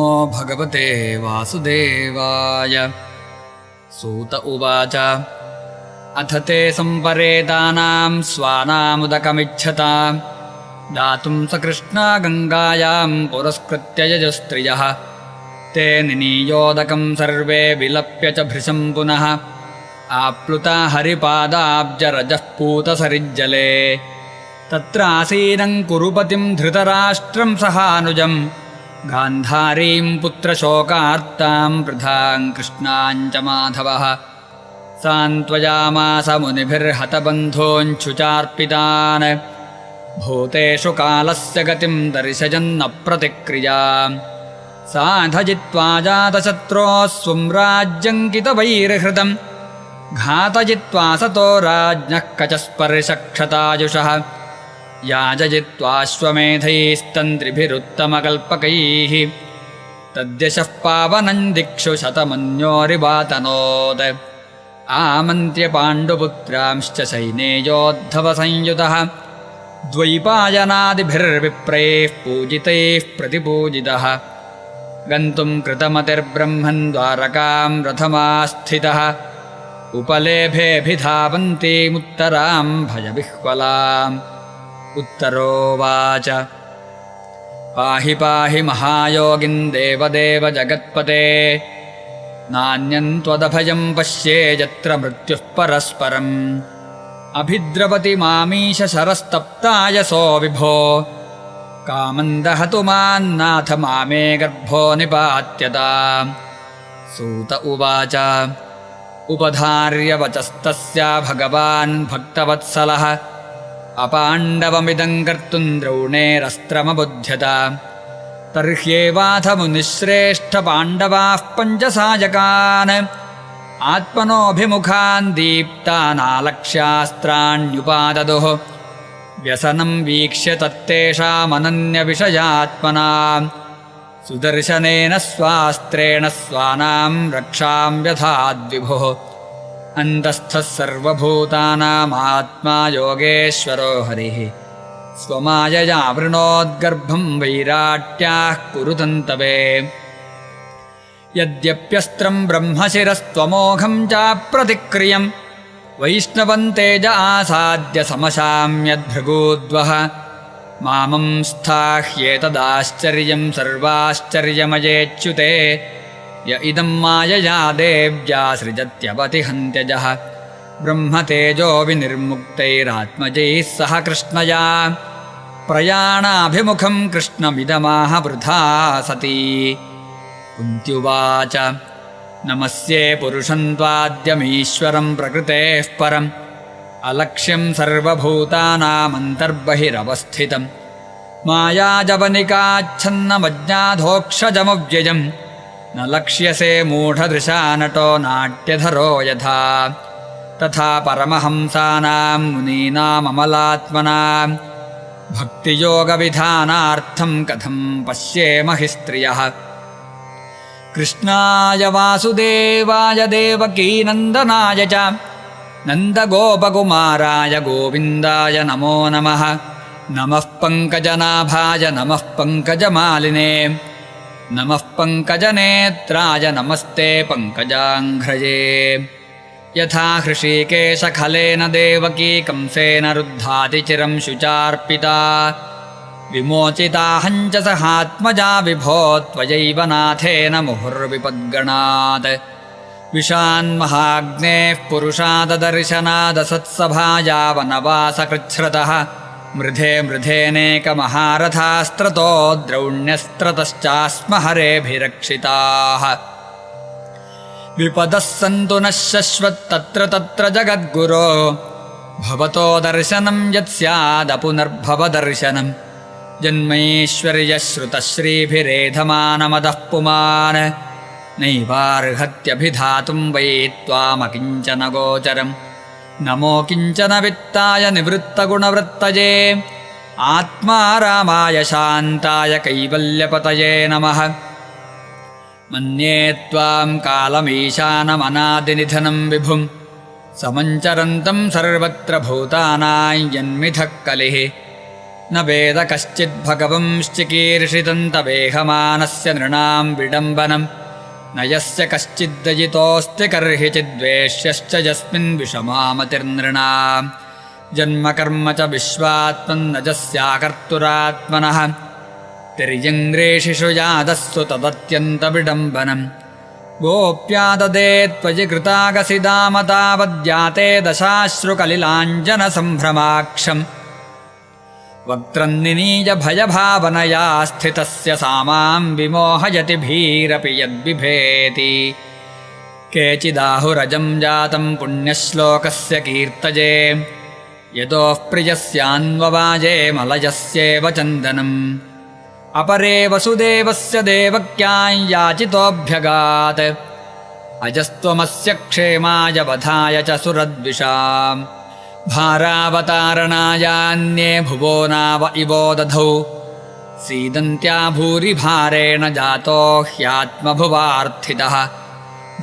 नमो भगवते वासुदेवाय। सूत उवाच अथ ते सम्परेतानां स्वानामुदकमिच्छता दातुं सकृष्णा गङ्गायां पुरस्कृत्य यजस्त्रियः ते निनीयोदकं सर्वे विलप्य च भृशं पुनः आप्लुता हरिपादाब्जरजः पूतसरिज्जले तत्रासीनं कुरुपतिं धृतराष्ट्रं सहानुजं गान्धारीं पुत्रशोकार्तां वृथां कृष्णां च माधवः सान्त्वयामास मुनिभिर्हतबन्धोञ्छुचार्पितान् भूतेषु कालस्य गतिं दर्शयन्नप्रतिक्रियाम् साधयित्वा जातशत्रोः स्वं राज्यङ्कितवैर्हृतम् घातयित्वा सतो राज्ञः कचस्पर्शक्षतायुषः याजयित्वाश्वमेधैस्तन्त्रिभिरुत्तमकल्पकैः तद्यशः पावनं दिक्षु शतमन्योरिवातनोत् आमन्त्र्य पाण्डुपुत्रांश्च सैनेयोद्धवसंयुतः द्वैपायनादिभिर्विप्रैः पूजितैः प्रतिपूजितः गन्तुं कृतमतिर्ब्रह्मन् द्वारकां रथमास्थितः उपलेभेऽभिधावन्तीमुत्तरां भयविह्वलाम् उत्तरोवाच पाहि पाहि महायोगिन् देवदेव जगत्पते नान्यं त्वदभयं पश्ये यत्र मृत्युः परस्परम् अभिद्रवति मामीश शरस्तप्तायसो विभो कामन्दहतु मान्नाथ मामे गर्भो निपात्यताम्। सूत उवाच उपधार्य वचस्तस्या भगवान् भक्तवत्सलः अपाण्डवमिदं कर्तुं द्रोणेरस्त्रमबुध्यत तर्ह्येवाथ मुनिश्रेष्ठपाण्डवाः पञ्चसायकान् आत्मनोऽभिमुखान् दीप्तानालक्ष्यास्त्राण्युपाददुः व्यसनं वीक्ष्य तत्तेषामनन्यविषयात्मना सुदर्शनेन स्वास्त्रेण स्वानां रक्षां व्यधाद्विभुः अन्तस्थः सर्वभूतानामात्मा योगेश्वरो हरिः स्वमायया वृणोद्गर्भं वैराट्याः कुरुतन्तवे यद्यप्यस्त्रं ब्रह्मशिरस्त्वमोघं चाप्रतिक्रियं वैष्णवं तेज आसाद्य समशाम्यद्भृगूद्वः मामं स्थाह्येतदाश्चर्यं सर्वाश्चर्यमयेच्युते य इदं मायया देव्या सृजत्यवतिहन्त्यजः ब्रह्मतेजो विनिर्मुक्तैरात्मजैः सह कृष्णया प्रयाणाभिमुखं कृष्णमिदमाह वृथा सती। कुन्त्युवाच नमस्ये पुरुषं त्वाद्यमीश्वरं प्रकृतेः परम् अलक्ष्यं सर्वभूतानामन्तर्बहिरवस्थितं मायाजवनिकाच्छन्नमज्ञाधोक्षजमव्ययं न लक्ष्यसे मूढदृशा नटो नाट्यधरो यथा तथा परमहंसानां मुनीनाममलात्मनां भक्तियोगविधानार्थं कथं पश्येम हि स्त्रियः। कृष्णाय वासुदेवाय देवकीनन्दनाय च नन्दगोपकुमाराय गोविन्दाय नमो नमः। नमः पङ्कजनाभाय नमः पङ्कजमालिने नमः पङ्कजनेत्राय नमस्ते पङ्कजाङ्घ्रये। यथा हृषीकेशखलेन देवकी कंसेन रुद्धातिचिरं शुचार्पिता विमोचिताहञ्च सहात्मजा विभो त्वयैव नाथेन मुहुर्विपद्गणात् विशान्महाग्नेः पुरुषाददर्शनादसत्सभाया वनवासकृच्छ्रतः मृधे मृधेनेकमहारथास्त्रतो द्रौण्यस्त्रतश्चास्म हरेभिरक्षिताः विपदः सन्तु नः शश्वत्तत्र तत्र जगद्गुरो भवतो दर्शनं यत् स्यादपुनर्भवदर्शनं जन्मैश्वर्यश्रुतश्रीभिरेधमानमदः पुमान् नैवार्हत्यभिधातुं वै त्वामकिञ्चन गोचरं नमो किञ्चन वित्ताय निवृत्तगुणवृत्तये आत्मा रामाय शान्ताय कैवल्यपतये नमः। मन्ये त्वां कालमीशानमनादिनिधनं विभुं समञ्चरन्तं सर्वत्र भूतानां यन्मिथः कलिः न वेद कश्चिद्भगवंश्चिकीर्षितं तवेहमानस्य नृणां विडम्बनं न यस्य कश्चिद्दयितोऽस्ति कर्हिचिद्वेष्यश्च यस्मिन् विषमामतिर्नृणाम् जन्मकर्म च विश्वात्मन्नजस्याकर्तुरात्मनः तिर्यङ्ग्रेषिषु यादस्सु तदत्यन्तविडम्बनम् गोप्या ददे त्वयि कृतागसिदामतावद्याते दशाश्रुकलिलाञ्जनसम्भ्रमाक्षम् वक्त्रन्निनीय भयभावनया स्थितस्य सा मां विमोहयति भीरपि यद्बिभेति केचिदाहुरजं जातं पुण्यश्लोकस्य कीर्तये यतोः प्रियस्यान्ववाजे मलयस्येव चन्दनम् अपरे वसुदेवस्य देवक्यां याचितोऽभ्यगात् अजस्त्वमस्य क्षेमाय वधाय च सुरद्विषाम् भारावतारणायान्ये भुवो नाव इवो दधौ सीदन्त्या भूरि भारेण जातो ह्यात्मभुवार्थितः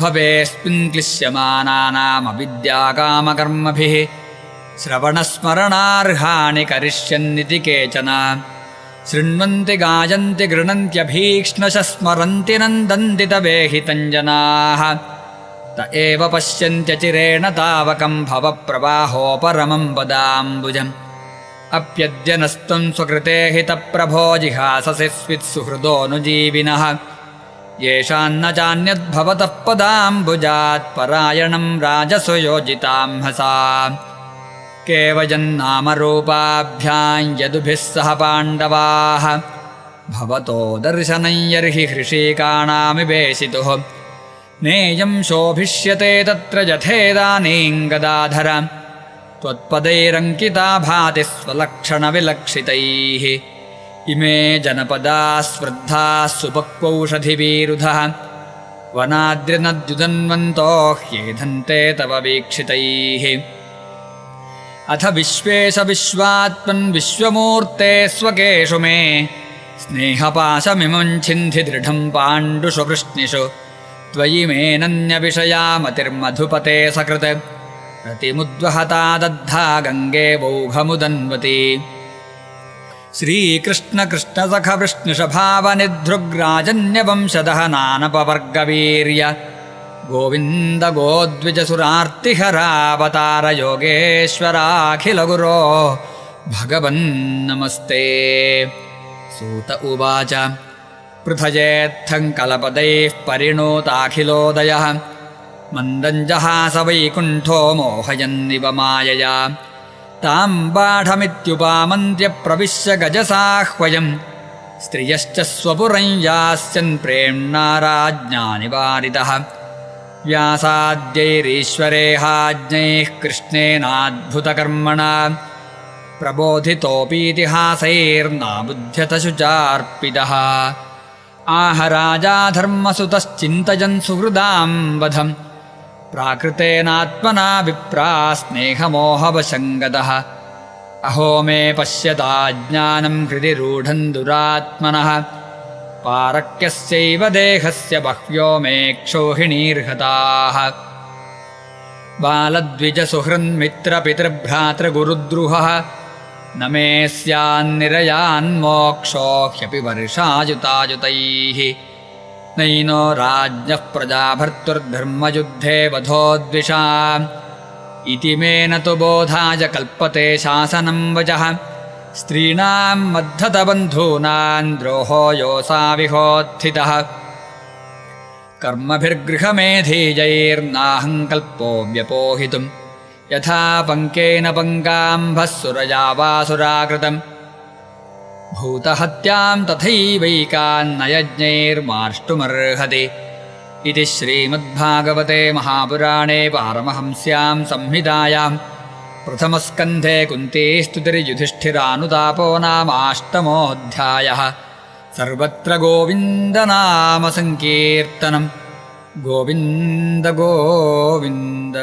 भवेऽस्मिन् क्लिश्यमानानामविद्याकामकर्मभिः श्रवणस्मरणार्हाणि करिष्यन्निति केचन शृण्वन्ति गायन्ति गृह्णन्त्यभीक्ष्णशः स्मरन्ति नन्दन्ति तवेहितञ्जनाः त एव पश्यन्त्यचिरेण तावकं भवप्रवाहोपरमं पदाम्बुजम् अप्यद्यनस्त्वं स्वकृते हितप्रभो जिहाससि स्वित्सुहृदोऽनुजीविनः येषान्न चान्यद्भवतः पदाम्बुजात् परायणं राजसु योजितां हसा केवजन्नामरूपाभ्यां यदुभिः सह पाण्डवाः भवतो दर्शनं यर्हि हृषीकाणामिवेशितुः नेयं शोभिष्यते तत्र यथेदानीं गदाधर त्वत्पदैरङ्किता भाति स्वलक्षणविलक्षितैः इमे जनपदाः स्पर्धाः सुपक्वौषधिविरुधः वनाद्रिनद्युदन्वन्तो ह्येधन्ते तव वीक्षितैः अथ विश्वेश विश्वात्मन् विश्वमूर्ते स्वकेषु मे स्नेहपाशमिमं छिन्धि दृढं पाण्डुषु कृष्णिषु त्वयि मेऽनन्यविषया मतिर्मधुपते सकृत् रतिमुद्वहता दद्धा गङ्गे वौघमुदन्वती श्रीकृष्णकृष्णसख वृष्णिषभावनिधृग्राजन्यवंशदहनानपवर्गवीर्य गोविन्द गोद्विजसुरार्तिहरावतार योगेश्वराखिलगुरो भगवन्नमस्ते। सूत उवाच पृथयेत्थं कलपदैः परिणोताखिलोदयः मन्दञ्जहास वैकुण्ठो मोहयन्निव मायया तां बाढमित्युपामन्त्य प्रविश्य गजसाह्वयम् स्त्रियश्च स्वपुरं यास्यन् प्रेम्णा राज्ञा निवारितः व्यासाद्यैरीश्वरेहाज्ञैः कृष्णेनाद्भुतकर्मणा प्रबोधितोऽपीतिहासैर्नाबुध्यत शुचार्पितः आह राजा धर्मसुतश्चिन्तयन् सुहृदां वधम् प्राकृतेनात्मना विप्रा स्नेहमोहवशङ्गतः अहो मे पश्यताज्ञानं हृदि रूढं दुरात्मनः पारक्यस्यैव देहस्य बह्व्यो मे क्षोहिणीर्हताः बालद्विजसुहृन्मित्रपितृभ्रातृगुरुद्रुहः न मे स्यान्निरयान्मोक्षो ह्यपि वर्षायुतायुतैः नैनो राज्ञः प्रजाभर्तुर्धर्मयुद्धे वधोद्विषाम् इति मे न तु बोधाय कल्पते शासनं वचः स्त्रीणां मद्धतबन्धूनां द्रोहो योऽसाविहोत्थितः कर्मभिर्गृहमेधीजैर्नाहं कल्पो व्यपोहितुं यथा पङ्केन पङ्काम्भः सुरया वासुराकृतम् भूतहत्यां तथैवैकान्न यज्ञैर्मार्ष्टुमर्हति इति श्रीमद्भागवते महापुराणे पारमहंस्यां संहितायां प्रथमस्कन्धे कुन्तीस्तुतिर्युधिष्ठिरानुतापो नामाष्टमोऽध्यायः। सर्वत्र गोविन्दनामसङ्कीर्तनं गोविन्द गोविन्द।